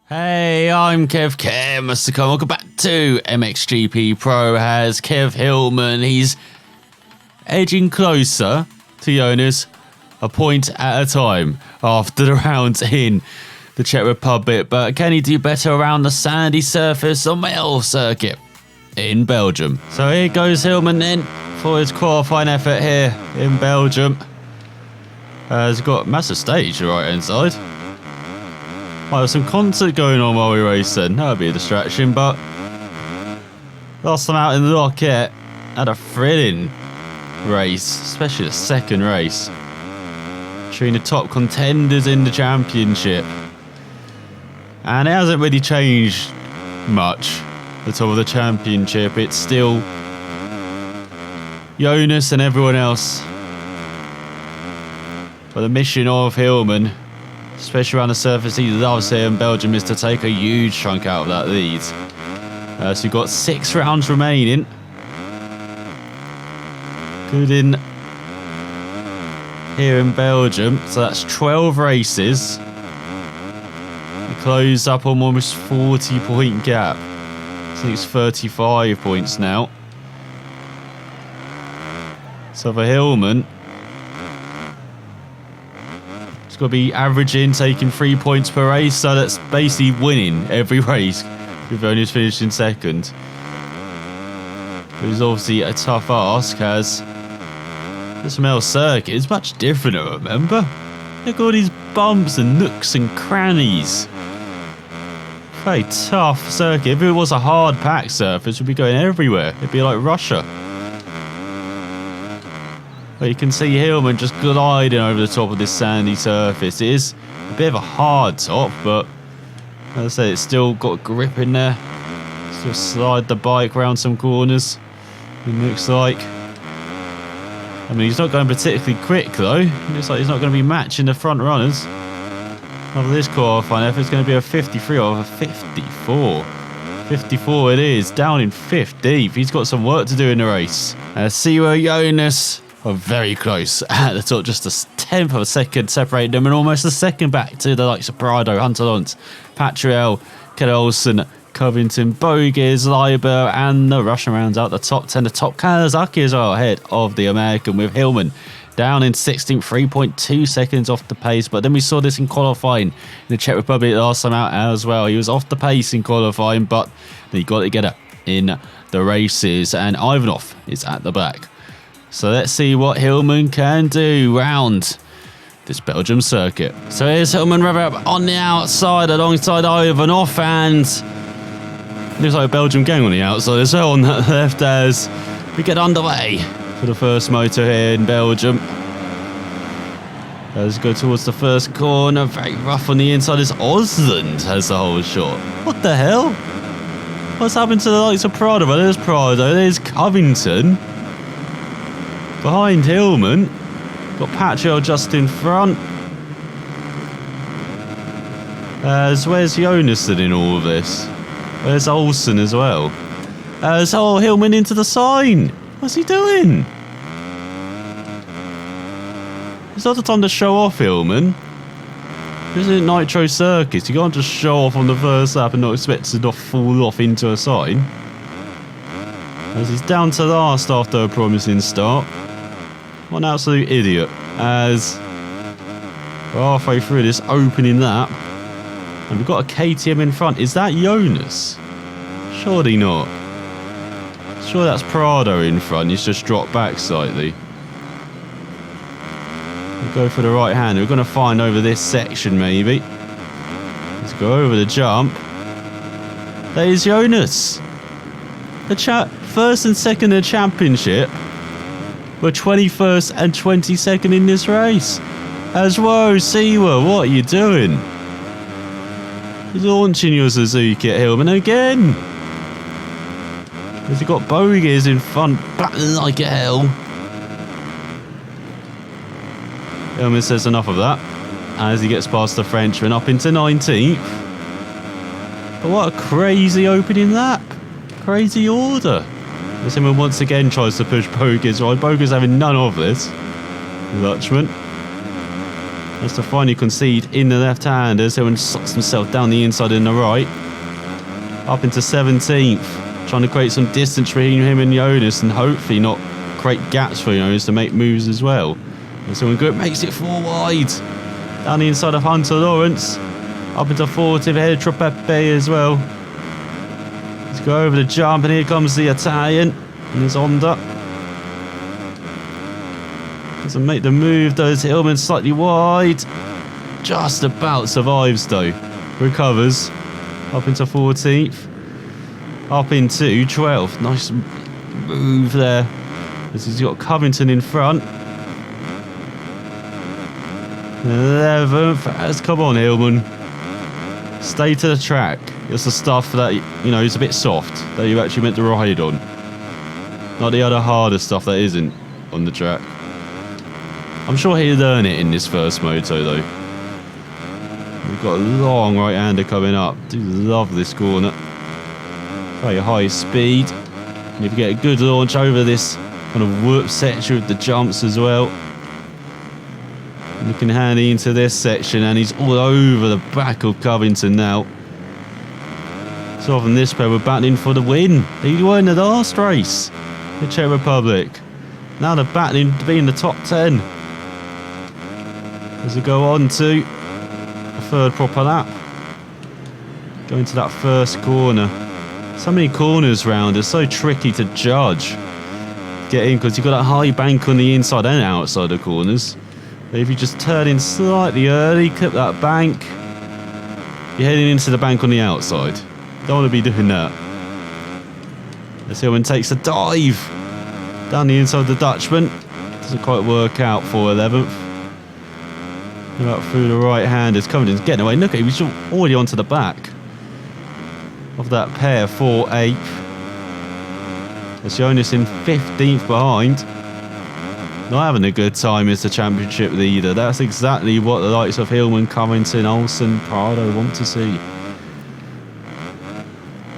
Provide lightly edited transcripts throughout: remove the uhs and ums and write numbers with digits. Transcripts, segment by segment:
Hey, I'm Kev Hillman. Welcome back to MXGP Pro. Has Kev Hillman. He's edging closer to Jonas, a point at a time after the rounds in the Czech Republic. But can he do better around the sandy surface Lommel circuit in Belgium? So here goes Hillman then for his qualifying effort here in Belgium. He's got a massive stage the right hand side. Might have some concert going on while we race then. That would be a distraction, but last time out in the Loket had a thrilling race, especially the second race, between the top contenders in the championship. And it hasn't really changed much at the top of the championship. It's still Jonas and everyone else. But the mission of Hillman, especially around the surface he loves here in Belgium, is to take a huge chunk out of that lead. So you've got 6 rounds remaining. Good in here in Belgium. So that's 12 races. We close up on almost 40-point gap. I think it's 35 points now. So for Hillman, it's got to be averaging, taking 3 points per race, so that's basically winning every race with Jonas finishing second. It was obviously a tough ask, as this Lommel circuit is much different, I remember. Look at all these bumps and nooks and crannies. Very tough circuit. If it was a hard packed surface, we'd be going everywhere. It'd be like Russia. But you can see Hillman just gliding over the top of this sandy surface. It is a bit of a hard top, but as I say, it's still got grip in there. Still slide the bike around some corners, it looks like. I mean, he's not going particularly quick though. It looks like he's not going to be matching the front runners. After this qualifying effort, it's going to be a 53 or a 54. 54 it is, down in 5th deep. He's got some work to do in the race. See where Jonas are very close at the top, just a 10th of a second separating them, and almost a second back to the likes of Prado, Hunter Lont, Patriel, Kelly Olsen, Covington, Bogies, Leiber, and the Russian rounds out the top 10. The top Kawasaki as well, ahead of the American, with Hillman down in 16th, 3.2 seconds off the pace. But then we saw this in qualifying in the Czech Republic last time out as well. He was off the pace in qualifying, but he got it together in the races, and Ivanov is at the back. So let's see what Hillman can do round this Belgium circuit. So here's Hillman rev up on the outside alongside Ivanov, and looks like a Belgium gang on the outside as well on that left as we get underway for the first moto here in Belgium. As we go towards the first corner, very rough on the inside as Osland has the whole shot. What the hell? What's happened to the likes of Prado? Well, there's Prado, there's Covington. Behind Hillman, got Patriel just in front. Where's Jonas in all of this? Where's Olsen as well? Oh, Hillman into the sign. What's he doing? It's not the time to show off, Hillman. This isn't Nitro Circus. You can't just show off on the first lap and not expect to not fall off into a sign. As he's down to last after a promising start. What an absolute idiot. As we're halfway through this opening lap, and we've got a KTM in front. Is that Jonas? Surely not. Sure, that's Prado in front. He's just dropped back slightly. We'll go for the right hand. We're going to find over this section maybe. Let's go over the jump. There's Jonas. The first and second in the championship. We're 21st and 22nd in this race. As whoa, Siwa, what are you doing? He's launching your Suzuki at Hillman again. Has he got Bogies in front, battling like hell? Hillman says enough of that as he gets past the Frenchman up into 19th. But what a crazy opening lap. Crazy order. As Hillman once again tries to push Bogies. Right, Bogies having none of this. Dutchman. Has to finally concede in the left-hander. So he sucks himself down the inside and the right. Up into 17th. Trying to create some distance between him and Jonas and hopefully not create gaps for Jonas to make moves as well. And so when Good makes it 4 wide. Down the inside of Hunter Lawrence. Up into 40th ahead of Tropepe as well. Let's go over the jump and here comes the Italian. And his Honda. Doesn't make the move though. Hillman slightly wide. Just about survives though. Recovers. Up into 14th. Up into 12th. Nice move there. As he's got Covington in front. 11th. As come on, Hillman. Stay to the track. It's the stuff that, you know, is a bit soft. That you actually meant to ride on. Not the other harder stuff that isn't on the track. I'm sure he'll learn it in this first moto though. We've got a long right-hander coming up. Do love this corner. Very high speed. And if you get a good launch over this kind of whoop section with the jumps as well. Looking handy into this section and he's all over the back of Covington now. So from this pair we're battling for the win. They won the last race. The Czech Republic. Now they're battling to be in the top 10. As we go on to a third proper lap. Going to that first corner. So many corners round. It's so tricky to judge. Get in because you've got that high bank on the inside and outside of corners. But if you just turn in slightly early, clip that bank, you're heading into the bank on the outside. Don't want to be doing that. As Hillman takes a dive down the inside of the Dutchman. Doesn't quite work out for 11th. Out through the right hand as Covington's getting away. Look at him, he's already onto the back of that pair for 8th. As Jonas in 15th behind. Not having a good time as the championship leader. That's exactly what the likes of Hillman, Covington, Olsen, Prado want to see.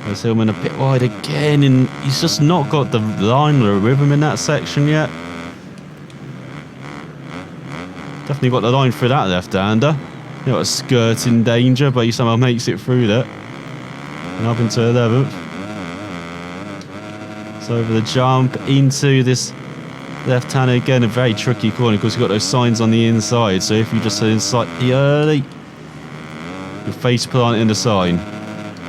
As Hillman a bit wide again, and he's just not got the line or rhythm in that section yet. Definitely got the line through that left-hander. You got a skirt in danger, but he somehow makes it through that. And up into 11th. So over the jump into this left-hander again, a very tricky corner because you've got those signs on the inside. So if you just head in slightly early, your face plant in the sign.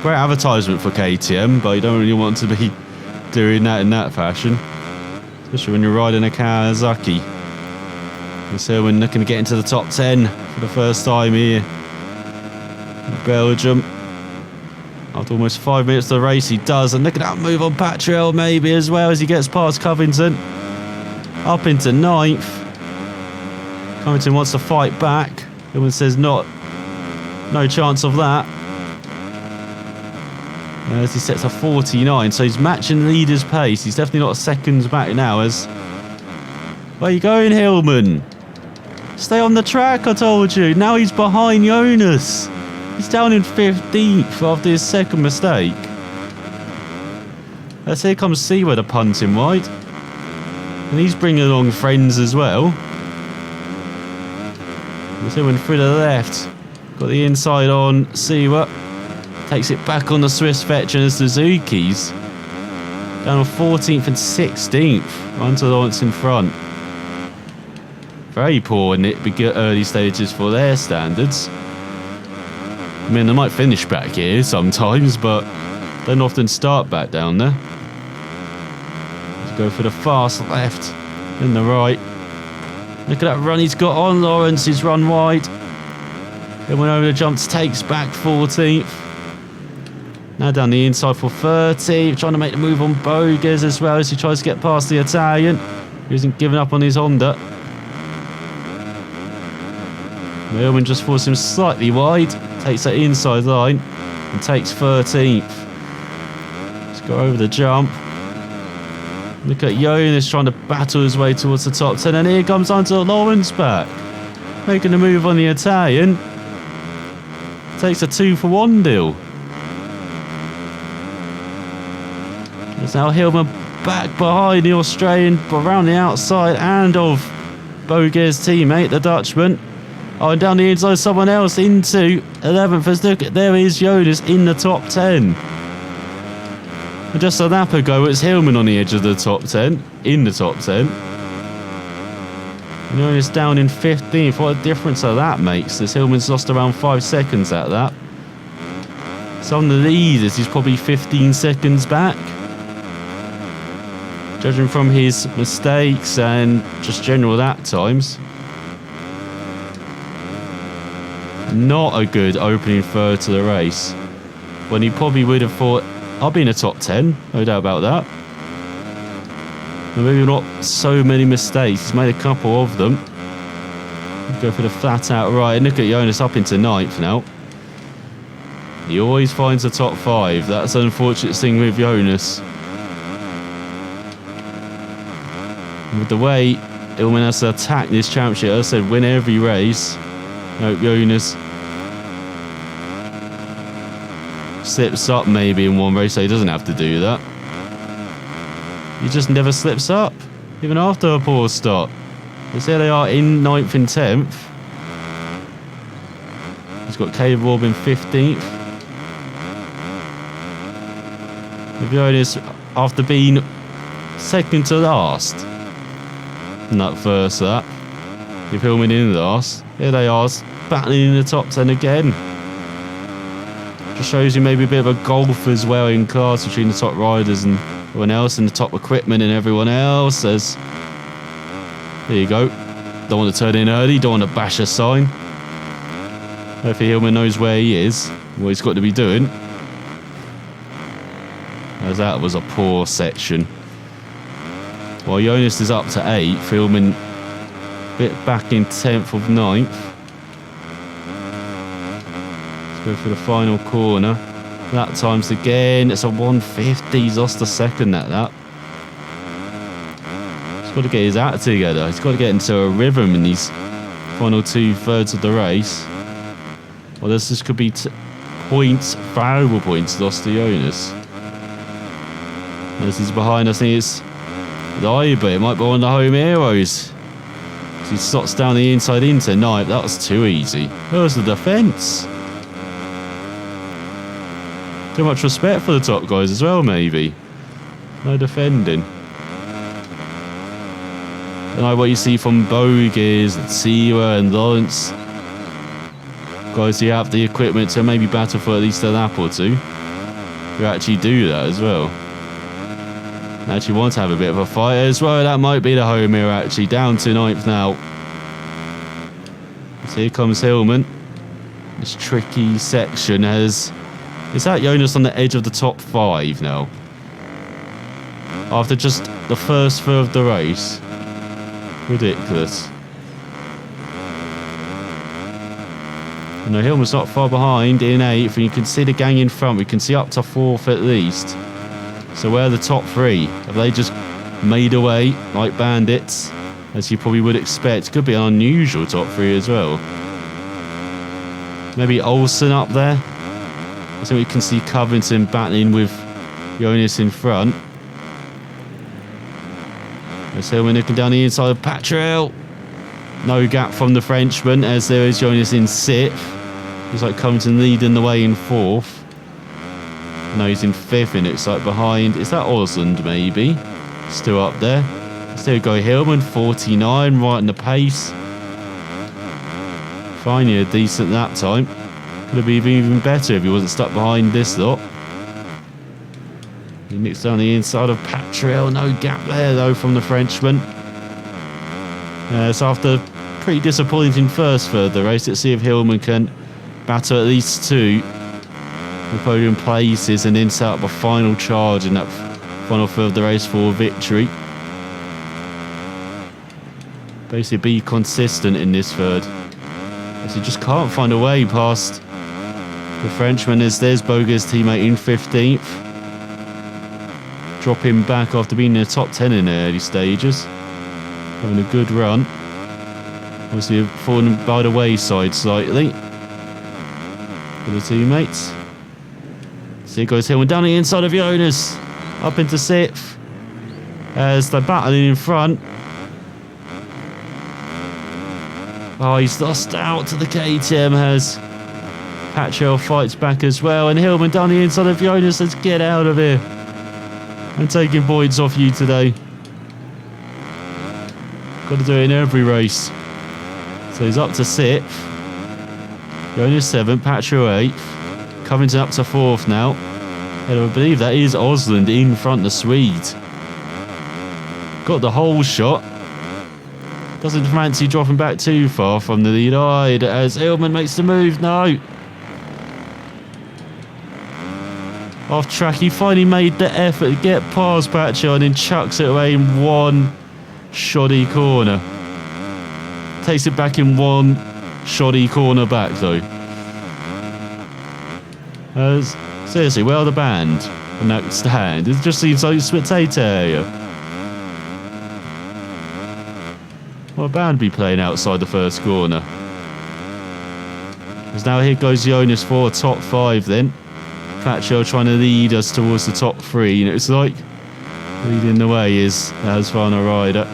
Great advertisement for KTM, but you don't really want to be doing that in that fashion. Especially when you're riding a Kawasaki. So we're looking to get into the top 10 for the first time here in Belgium. After almost 5 minutes of the race, he does. And look at that move on Patriel maybe as well as he gets past Covington. Up into 9th. Covington wants to fight back. Hillman says no chance of that. As he sets a 49, so he's matching the leader's pace. He's definitely not seconds back now. As where you going, Hillman? Stay on the track, I told you. Now he's behind Jonas. He's down in 15th after his second mistake. As here comes Seaweather punting wide. And he's bringing along friends as well. As he went through the left. Got the inside on Seaweather. Takes it back on the Swiss veteran as Suzuki's. Down on 14th and 16th. Hunter Lawrence in front. Very poor in the early stages for their standards. I mean, they might finish back here sometimes, but don't often start back down there. Let's go for the fast left and the right. Look at that run he's got on Lawrence. He's run wide. Then went over the jumps, takes back 14th. Now down the inside for 30th. Trying to make the move on Boges as well as he tries to get past the Italian. He isn't giving up on his Honda. Hillman just forced him slightly wide, takes that inside line and takes 13th. Let's go over the jump. Look at Jonas trying to battle his way towards the top 10 and here comes Hunter Lawrence back. Making a move on the Italian. Takes a 2-for-1 deal. There's now Hillman back behind the Australian around the outside and of Boges' teammate, the Dutchman. Oh, and down the inside, someone else into 11th. As look, there is Jonas in the top 10. And just a lap ago, it's Hillman on the edge of the top 10, in the top 10. And Jonas down in 15th. What a difference that makes, as Hillman's lost around 5 seconds at that. So on the leaders, he's probably 15 seconds back. Judging from his mistakes and just general lap times. Not a good opening third to the race. When he probably would have thought, I'll be in the top 10, no doubt about that. And maybe not so many mistakes, he's made a couple of them. Go for the flat out right, and look at Jonas up into 9th now. He always finds the top 5, that's an unfortunate thing with Jonas. With the way Hillman has to attack this championship, as I said, win every race. I hope Jonas slips up maybe in one race, so he doesn't have to do that. He just never slips up, even after a poor start. Let's say they are in 9th and 10th. He's got Kev Hillman 15th. If Jonas, after being second to last in that first lap, if Hillman in last, here they are battling in the top 10 again. Just shows you maybe a bit of a gulf as well in class between the top riders and everyone else, and the top equipment and everyone else. As there you go, don't want to turn in early, don't want to bash a sign. Hopefully Hillman knows where he is, what he's got to be doing. As that was a poor section. While Jonas is up to 8th, Hillman a bit back in 10th of 9th. Let's go for the final corner. Lap times again, it's a 150, he's lost a second at that. He's got to get his act together, he's got to get into a rhythm in these final 2/3 of the race. Well, this could be points, valuable points lost to Jonas. This is behind, I think it's Liber, it might be one of the home heroes. He slots down the inside into 9th, that was too easy. Where was the defence? Too much respect for the top guys as well, maybe. No defending. And like what you see from Bogies and Siwa and Lawrence. Guys who have the equipment to maybe battle for at least a lap or two. Who actually do that as well. And actually want to have a bit of a fight as well. That might be the home hero actually. Down to 9th now. So here comes Hillman. This tricky section has... Is that Jonas on the edge of the top 5 now? After just the first third of the race. Ridiculous. And no, Hillman's not far behind in 8th, and you can see the gang in front. We can see up to 4th at least. So where are the top 3? Have they just made away like bandits? As you probably would expect. Could be an unusual top 3 as well. Maybe Olsen up there. I think we can see Covington battling with Jonas in front. There's Hillman looking down the inside of Patrell. No gap from the Frenchman as there is Jonas in 6th. Looks like Covington leading the way in 4th. No, he's in 5th and it's like behind. Is that Osland maybe? Still up there. Still go Hillman, 49, right in the pace. Finally a decent lap time. Could have been even better if he wasn't stuck behind this lot. He nicks down the inside of Patrell. No gap there though from the Frenchman. So after a pretty disappointing first third of the race, let's see if Hillman can batter at least 2 podium places and then set up a final charge in that final third of the race for victory. Basically be consistent in this third. As he just can't find a way past the Frenchman as there's Boger's teammate in 15th. Dropping back after being in the top 10 in the early stages. Having a good run. Obviously fallen by the wayside slightly for the teammates. So here goes Hillman down the inside of Jonas. Up into 6th. As they're battling in front. Oh, he's lost out to the KTM has. Patriel fights back as well, and Hillman down the inside of Jonas says, get out of here. I'm taking points off you today. Got to do it in every race. So he's up to 6th. Jonas 7th, Patriel 8th. Covington up to 4th now. And I believe that is Osland in front of the Swede. Got the whole shot. Doesn't fancy dropping back too far from the lead either as Hillman makes the move. No. Off track, he finally made the effort to get past Patriel and then chucks it away in one shoddy corner. Takes it back in one shoddy corner back though. Seriously, where are the band on that stand? It just seems like a spectator area. What a band be playing outside the first corner? Because now here goes Jonas for a top 5 then. Patriel trying to lead us towards the top 3. And it's like leading the way is Asfana Rider.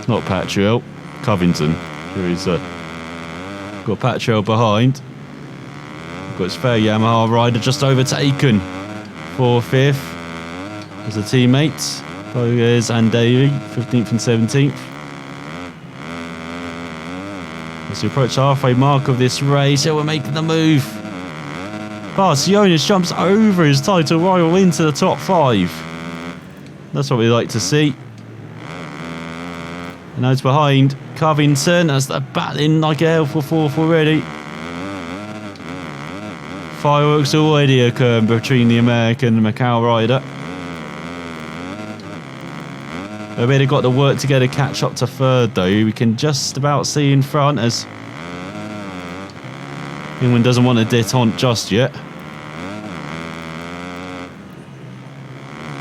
Not Patriel, Covington. Here he's got Patriel behind. Got his fair Yamaha rider just overtaken for 5th. As the teammates, Bogues and Davey, 15th and 17th. As we approach the halfway mark of this race, here we're making the move. But Jonas jumps over his title rival into the top 5. That's what we like to see. And now it's behind Covington as they're battling like a hell for 4th already. Fireworks already occurring between the American and Macau rider. They've really got to work together to catch up to 3rd though. We can just about see in front as England doesn't want to detente just yet.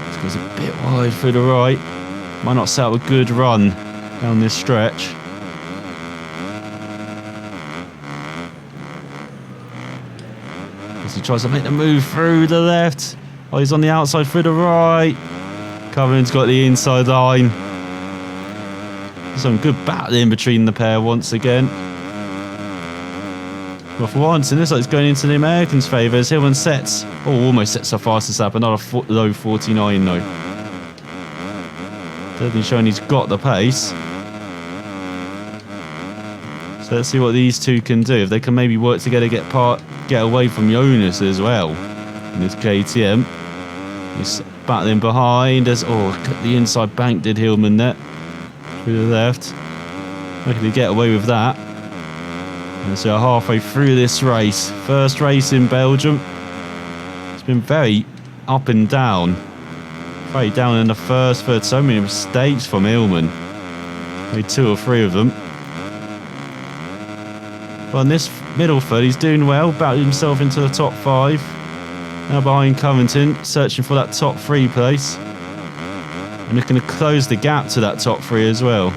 This goes a bit wide through the right. Might not set up a good run down this stretch. As he tries to make the move through the left. Oh, he's on the outside through the right. Covington's got the inside line. Some good battling between the pair once again. Well, for once, and this looks like it's going into the Americans' favour as Hillman sets, almost sets the fastest lap, another low 49 though. Certainly showing he's got the pace. So let's see what these two can do. If they can maybe work together, get away from Jonas as well. In this KTM. He's battling behind as, the inside bank did Hillman there. Through the left. How can he get away with that? And so halfway through this race. First race in Belgium. It's been very up and down. Very down in the first third. So many mistakes from Hillman. Maybe 2 or 3 of them. But in this middle third, he's doing well. Battled himself into the top 5. Now behind Covington, searching for that top 3 place. And looking to close the gap to that top 3 as well.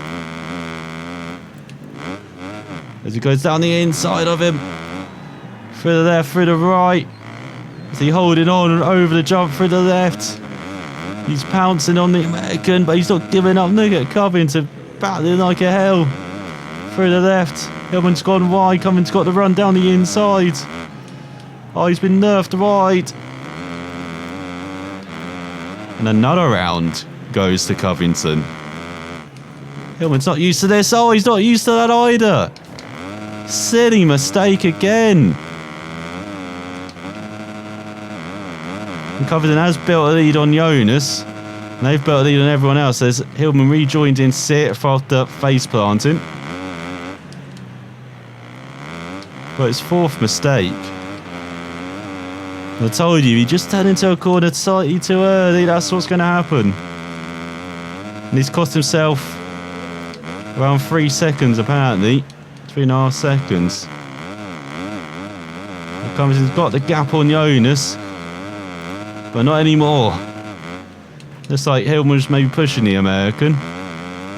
As he goes down the inside of him. Through the left, through the right. Is he holding on over the jump through the left? He's pouncing on the American, but he's not giving up. Look at Covington battling like a hell. Through the left. Hillman's gone wide. Covington's got the run down the inside. Oh, he's been nerfed wide. And another round goes to Covington. Hillman's not used to this. Oh, he's not used to that either. Silly mistake again. And Covington has built a lead on Jonas. And they've built a lead on everyone else. As Hillman rejoined in 6th after face planting. But it's 4th mistake. I told you, he just turned into a corner slightly too early. That's what's going to happen. And he's cost himself around 3 seconds, apparently. 3.5 seconds. Covington's got the gap on Jonas. But not anymore. Looks like Hillman's maybe pushing the American.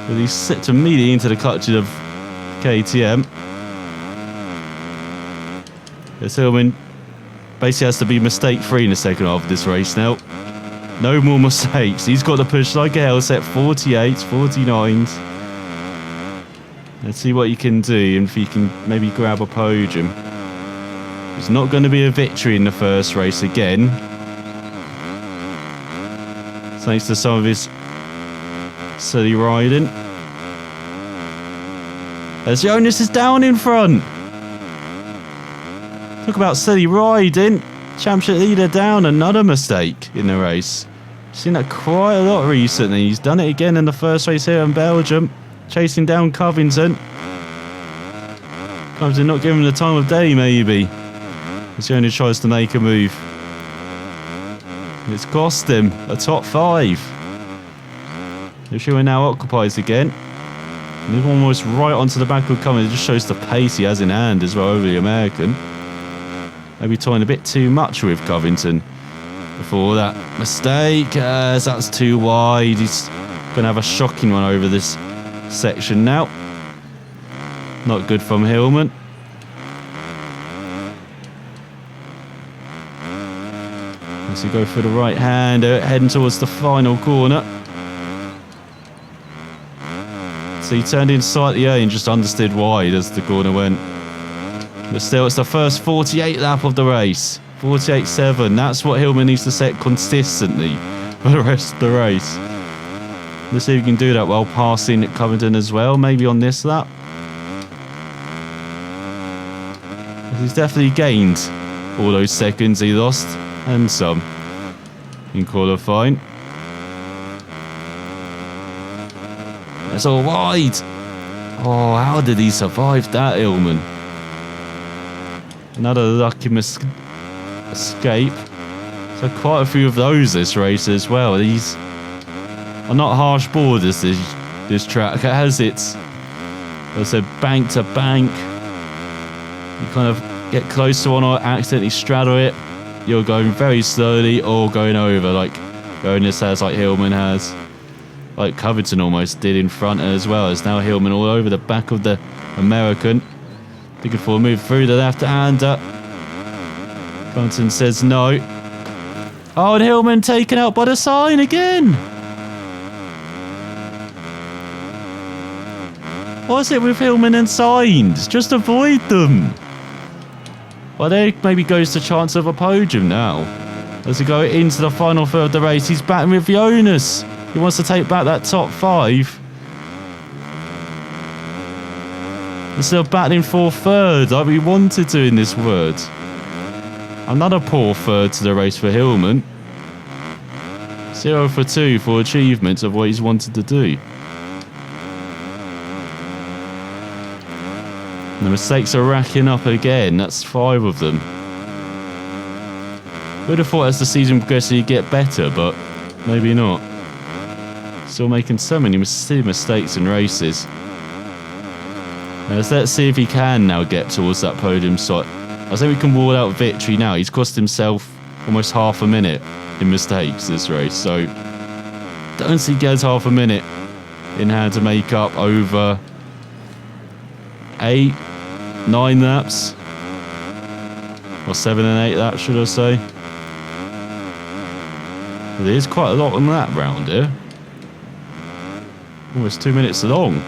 But he's slipped immediately into the clutches of KTM. As Hillman basically has to be mistake-free in the second half of this race now. No more mistakes. He's got to push like a hell, set 48s, 49s. Let's see what he can do and if he can maybe grab a podium. It's not going to be a victory in the first race again. Thanks to some of his silly riding. As Jonas is down in front. Talk about silly riding. Championship leader down, another mistake in the race. Seen that quite a lot recently. He's done it again in the first race here in Belgium. Chasing down Covington. Covington not giving him the time of day maybe. As he only tries to make a move. It's cost him a top 5. Yeshua now occupies again. And he's almost right onto the back of Covington. It just shows the pace he has in hand as well over the American. Maybe toying a bit too much with Covington before that mistake. As that's too wide. He's going to have a shocking one over this section now. Not good from Hillman. As he go for the right hand, heading towards the final corner. So he turned in slightly early and just understeered wide as the corner went. But still, it's the first 48 lap of the race. 48.7. That's what Hillman needs to set consistently for the rest of the race. Let's see if he can do that while passing Covington as well. Maybe on this lap. He's definitely gained all those seconds he lost. And some in qualifying. That's all wide. Oh, how did he survive that, Hillman? Another lucky escape. So quite a few of those this race as well. These are not harsh borders, this track. It has its, as I said, bank to bank. You kind of get close to one or accidentally straddle it. You're going very slowly or going over, like Jonas has, like Hillman has. Like Covington almost did in front as well. As now Hillman all over the back of the American. Looking for a move through the left-hander. Covington says no. Oh, and Hillman taken out by the sign again. What's it with Hillman and signs? Just avoid them. Well, there maybe goes the chance of a podium now. As we go into the final third of the race, he's battling with Jonas. He wants to take back that top 5. Instead of battling for third like we wanted to in this word. Another poor third to the race for Hillman. 0 for 2 for achievements of what he's wanted to do. And the mistakes are racking up again. That's 5 of them. Would have thought as the season progresses he'd get better, but maybe not. Still making so many mistakes in races. Let's see if he can now get towards that podium slot. I think we can rule out victory now. He's cost himself almost half a minute in mistakes this race. So don't see he gets half a minute in hand to make up over 8, 9 laps. Or 7 and 8 laps, should I say. There is quite a lot on that round here. Almost 2 minutes long.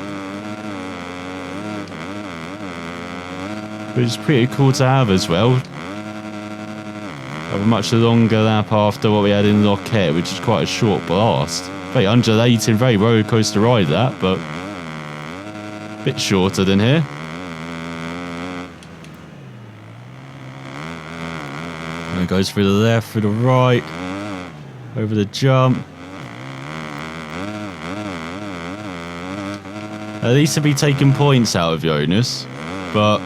Which is pretty cool to have as well. Have a much longer lap after what we had in Loket, which is quite a short blast. Very undulating, very roller coaster ride that, but a bit shorter than here. And it goes through the left, through the right, over the jump. At least to be taking points out of Jonas, but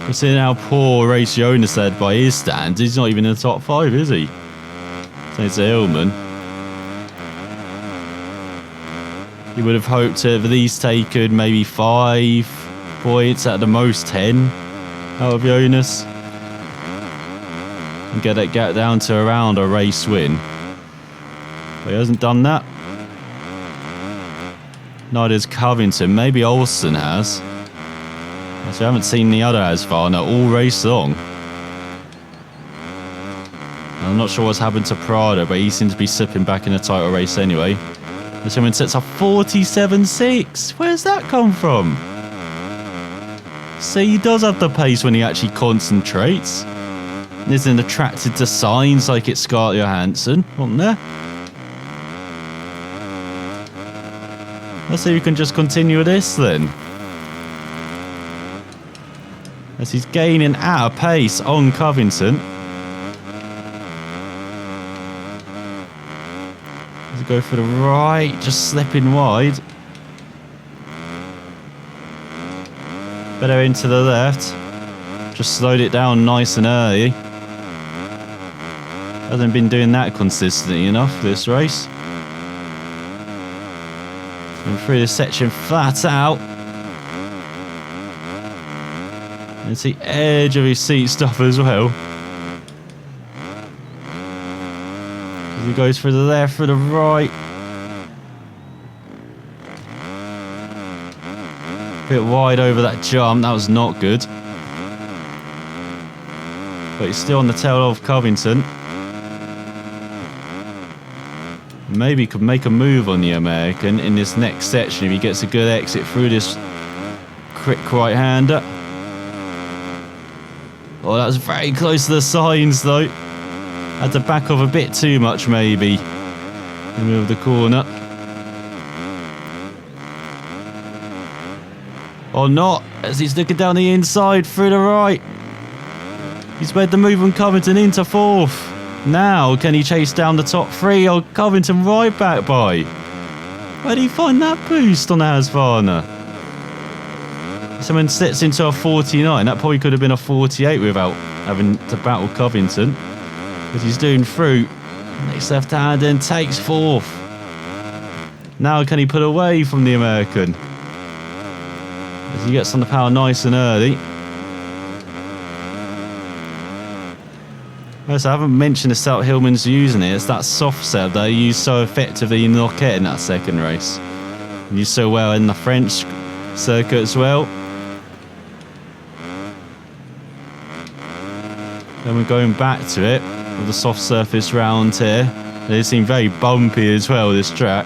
considering how poor a race Jonas had by his standards, he's not even in the top 5, is he? Thanks to Hillman. He would have hoped to have at least taken maybe 5 points, at the most 10 out of Jonas. And get that gap down to around a race win. But he hasn't done that. Neither has Covington. Maybe Olsen has. So I haven't seen the other as far, no, all race long. I'm not sure what's happened to Prada, but he seems to be slipping back in the title race anyway. This Hillman sets up 47.6. Where's that come from? See, he does have the pace when he actually concentrates. Isn't attracted to signs like it's Scarlett Johansson, wasn't there? Let's see if we can just continue this then. As he's gaining at a pace on Covington. As he go for the right, just slipping wide. Better into the left. Just slowed it down nice and early. Hasn't been doing that consistently enough this race. And through the section flat out. And it's the edge of his seat stop as well. As he goes for the left, for the right. A bit wide over that jump, that was not good. But he's still on the tail of Covington. Maybe could make a move on the American in this next section if he gets a good exit through this quick right-hander. Oh, that was very close to the signs though. Had to back off a bit too much maybe in the middle of the corner. Or not, as he's looking down the inside through the right. He's made the move on Covington into fourth. Now, can he chase down the top three? Oh, Covington right back by. Where did he find that boost on Husqvarna? Someone sets into a 49. That probably could have been a 48 without having to battle Covington. But he's doing through. Next left hand and takes fourth. Now can he put away from the American? As he gets on the power nice and early. Yes, I haven't mentioned the setup Hillman's using it. It's that soft setup that he used so effectively in Loket in that second race. He used so well in the French circuit as well. Then we're going back to it with the soft surface round here. They seem very bumpy as well, this track.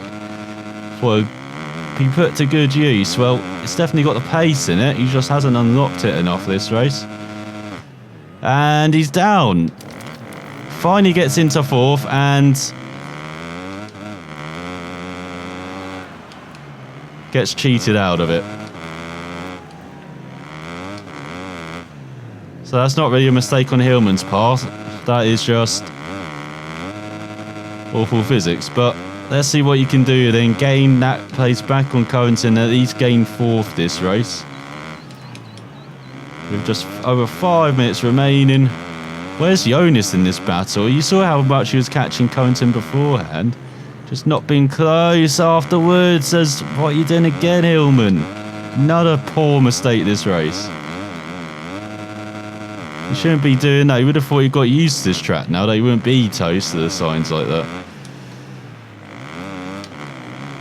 Thought it'd be put to good use. Well, it's definitely got the pace in it. He just hasn't unlocked it enough this race. And he's down. Finally gets into fourth and gets cheated out of it. So that's not really a mistake on Hillman's part. That is just awful physics. But let's see what you can do then. Gain that place back on Covington, at least gain fourth this race. With just over 5 minutes remaining. Where's Jonas in this battle? You saw how much he was catching Covington beforehand. Just not being close afterwards. As what are you doing again, Hillman? Another poor mistake this race. You shouldn't be doing that. You would have thought you got used to this track now, that you wouldn't be toast to the signs like that.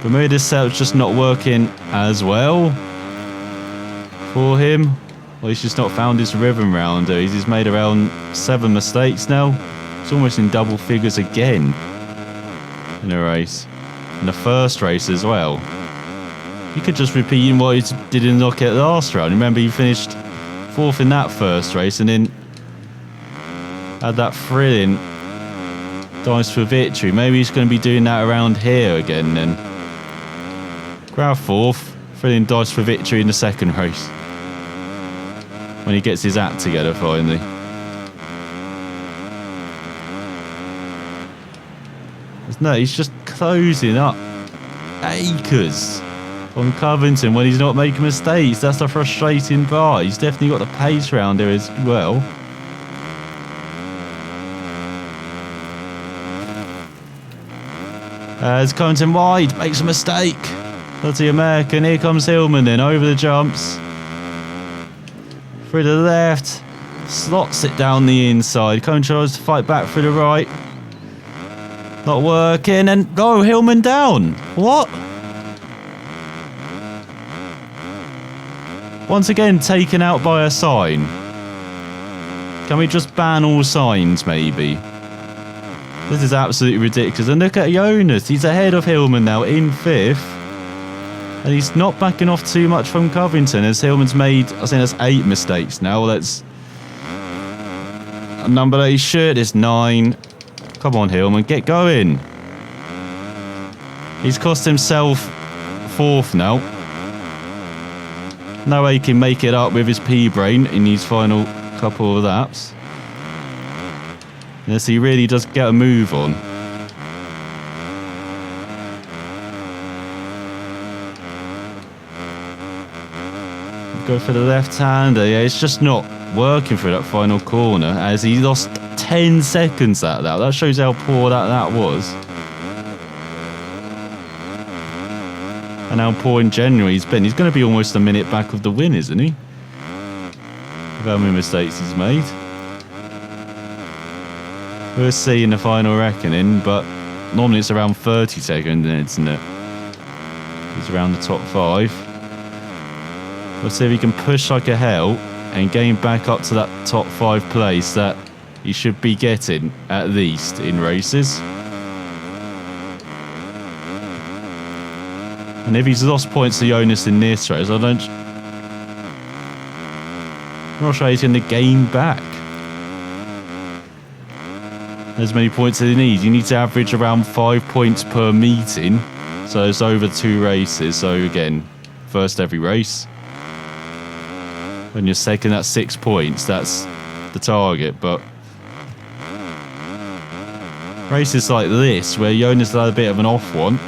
But maybe this setup's just not working as well for him. Well, he's just not found his rhythm round. He's made around 7 mistakes now. It's almost in double figures again in a race. In the first race as well. You could just repeat what he did in Loket last round. Remember, he finished fourth in that first race and then had that thrilling dice for victory. Maybe he's going to be doing that around here again then. Grab fourth, thrilling dice for victory in the second race. When he gets his act together finally. No, he's just closing up acres on Covington when he's not making mistakes. That's the frustrating part. He's definitely got the pace round here as well. As Covington wide, makes a mistake. That's the American. Here comes Hillman then, over the jumps. Through the left, slots it down the inside. Covington tries to fight back through the right. Not working, and oh, Hillman down. What? Once again, taken out by a sign. Can we just ban all signs, maybe? This is absolutely ridiculous. And look at Jonas. He's ahead of Hillman now in 5th. And he's not backing off too much from Covington, as Hillman's made, I think that's 8 mistakes now. That's a number that he should. It's 9. Come on, Hillman, get going. He's cost himself 4th now. No way he can make it up with his P-brain in these final couple of laps. Unless he really does get a move on. Go for the left-hander. Yeah, it's just not working for that final corner, as he lost 10 seconds at that. That shows how poor that was. And how poor in general he's been. He's going to be almost a minute back of the win, isn't he? With how many mistakes he's made. We'll see in the final reckoning, but normally it's around 30 seconds, isn't it? He's around the top 5. We'll see if he can push like a hell and gain back up to that top 5 place that he should be getting, at least, in races. And if he's lost points to Jonas in this race, I'm not sure he's going to gain back as many points as he needs. You need to average around 5 points per meeting, so it's over 2 races. So again, first every race. When you're second at 6 points, that's the target. But races like this, where Jonas had a bit of an off one,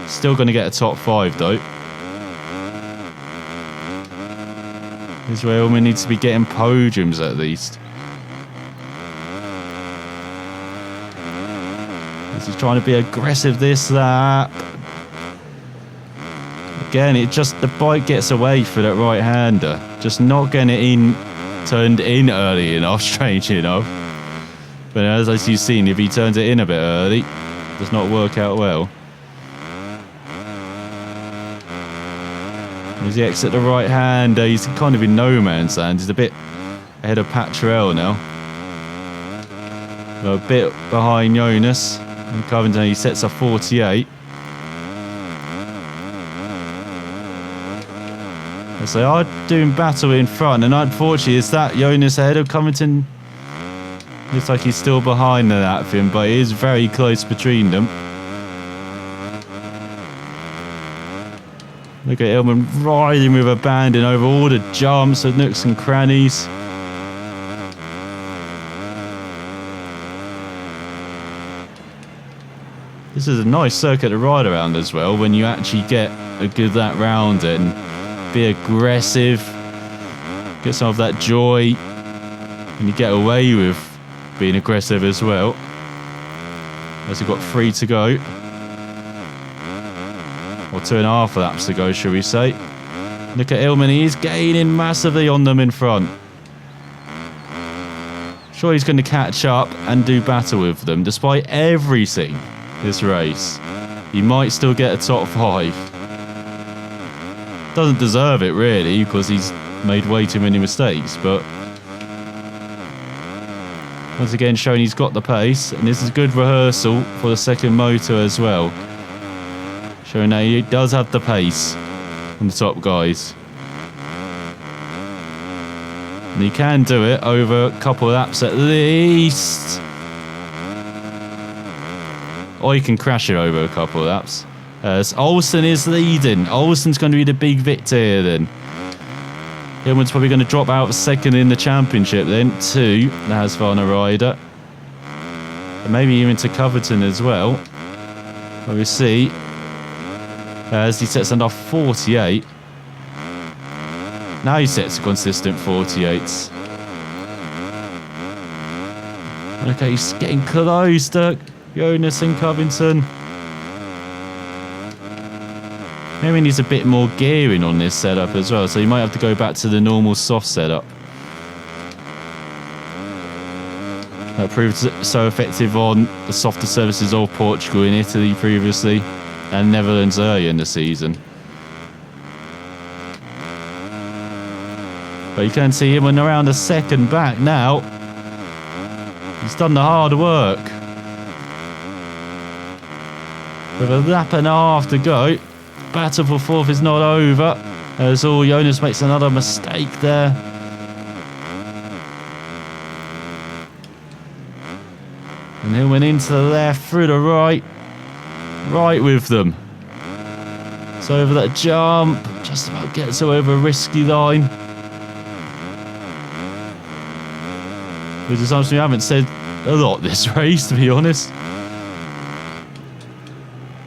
still going to get a top 5 though. This is where Hillman needs to be getting podiums at least. He's trying to be aggressive this lap. Again, it just, the bike gets away for that right-hander. Just not getting it turned in early enough, strangely enough. But as you've seen, if he turns it in a bit early, it does not work out well. As he exits the right-hander, he's kind of in no man's land. He's a bit ahead of Patrell now. A bit behind Jonas. And Covington, he sets a 48. So they are doing battle in front, and unfortunately it's that Jonas ahead of Covington. Looks like he's still behind the that thing, but it is very close between them. Look at Hillman riding with abandon over all the jumps and nooks and crannies. This is a nice circuit to ride around as well, when you actually get a good lap round it and be aggressive, get some of that joy, and you get away with being aggressive as well. As we've got 3 to go, or 2.5 laps to go, shall we say. Look at Hillman, he's gaining massively on them in front. Sure, he's going to catch up and do battle with them despite everything this race. He might still get a top 5. Doesn't deserve it really, because he's made way too many mistakes, but once again showing he's got the pace, and this is good rehearsal for the second motor as well, showing that he does have the pace on the top guys, and he can do it over a couple of laps at least, or he can crash it over a couple of laps. As Olsen is leading. Olsen's going to be the big victor here then. Hillman's probably going to drop out second in the championship then to the Husqvarna rider. And maybe even to Covington as well. But we see as he sets another 48. Now he sets a consistent 48s. Okay, he's getting close to Jonas and Covington. Maybe he needs a bit more gearing on this setup as well, so you might have to go back to the normal soft setup. That proved so effective on the softer surfaces of Portugal in Italy previously, and Netherlands earlier in the season. But you can see him around a second back now. He's done the hard work. With a lap and a half to go. Battle for fourth is not over. As all Jonas makes another mistake there. And Hillman into the left, through the right. Right with them. So over that jump. Just about gets over a risky line. Which is something we haven't said a lot this race, to be honest.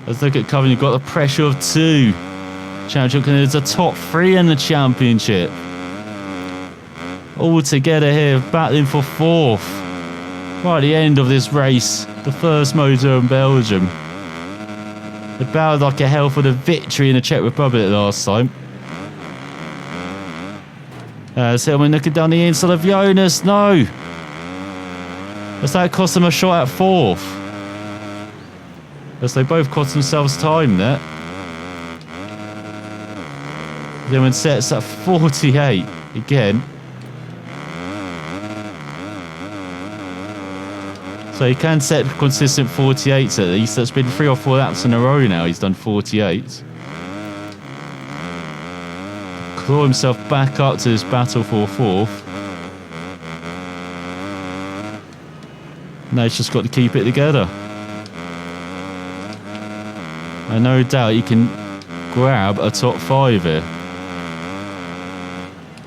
Let's look at Coven. You've got the pressure of 2. Championship Canada's a top 3 in the championship. All together here, battling for 4th. Right at the end of this race, the first moto in Belgium. They battled like a hell for the victory in the Czech Republic last time. Hillman looking down the inside of Jonas. No! As that cost them a shot at 4th. As they both cost themselves time there. Hillman sets at 48 again. So he can set consistent 48s at least. That's been 3 or 4 laps in a row now. He's done 48. Claw himself back up to this battle for 4th. Now he's just got to keep it together. And no doubt he can grab a top 5 here.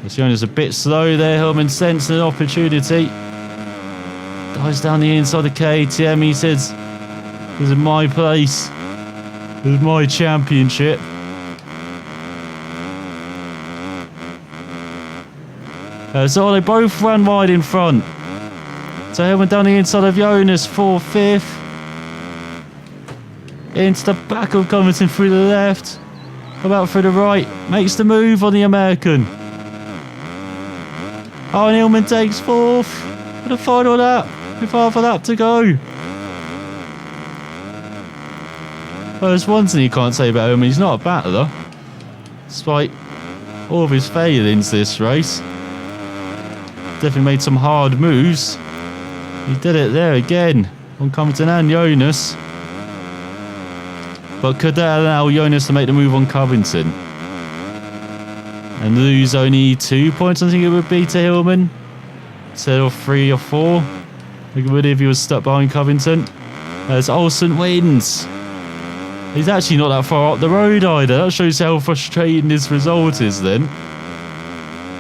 Jonas a bit slow there. Hillman sensing an opportunity. Dives down the inside of KTM. He says, "This is my place. This is my championship." So they both ran wide in front. So Hillman down the inside of Jonas for 5th. Into the back of Covington through the left. About through the right. Makes the move on the American. Oh, and Hillman takes 4th for the final lap. With half a lap to go. Well, there's one thing you can't say about him. He's not a battler. Despite all of his failings this race. Definitely made some hard moves. He did it there again. On Covington and Jonas. But could that allow Jonas to make the move on Covington? And lose only 2 points, I think it would be, to Hillman. Instead of 3 or 4. I think it would if he was stuck behind Covington. As Olsen wins. He's actually not that far up the road either. That shows how frustrating this result is then.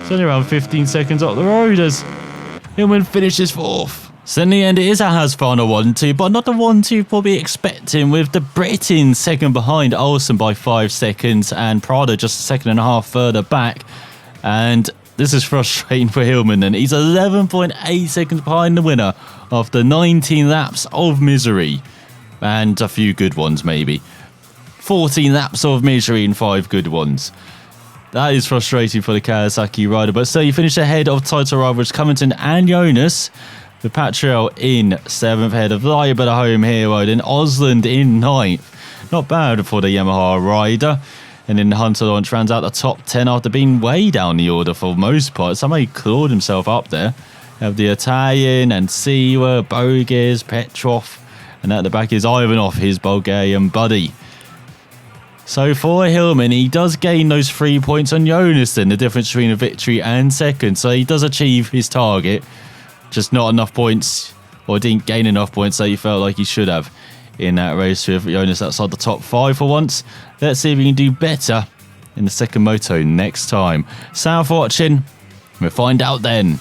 It's only around 15 seconds up the road as Hillman finishes 4th. So in the end, it is a Haas final 1-2, but not the 1-2 you're probably expecting, with the Britain second behind Olsen by 5 seconds and Prado just a second and a half further back. And this is frustrating for Hillman, and he's 11.8 seconds behind the winner after 19 laps of misery. And a few good ones maybe. 14 laps of misery and 5 good ones. That is frustrating for the Kawasaki rider, but still you finish ahead of title rivals Covington and Jonas. The Patrell in 7th, ahead of Leiber, the home hero, then Osland in 9th. Not bad for the Yamaha rider. And then Hunter Launch rounds out the top 10 after being way down the order for most part. Somebody clawed himself up there. Have the Italian and Siwa, Boges, Petrov. And at the back is Ivanov, his Bulgarian buddy. So for Hillman, he does gain those 3 points on Jonas then, the difference between a victory and second. So he does achieve his target. Just not enough points, or didn't gain enough points that he felt like he should have in that race with Jonas outside the top 5 for once. Let's see if he can do better in the second moto next time. Thanks for watching. We'll find out then.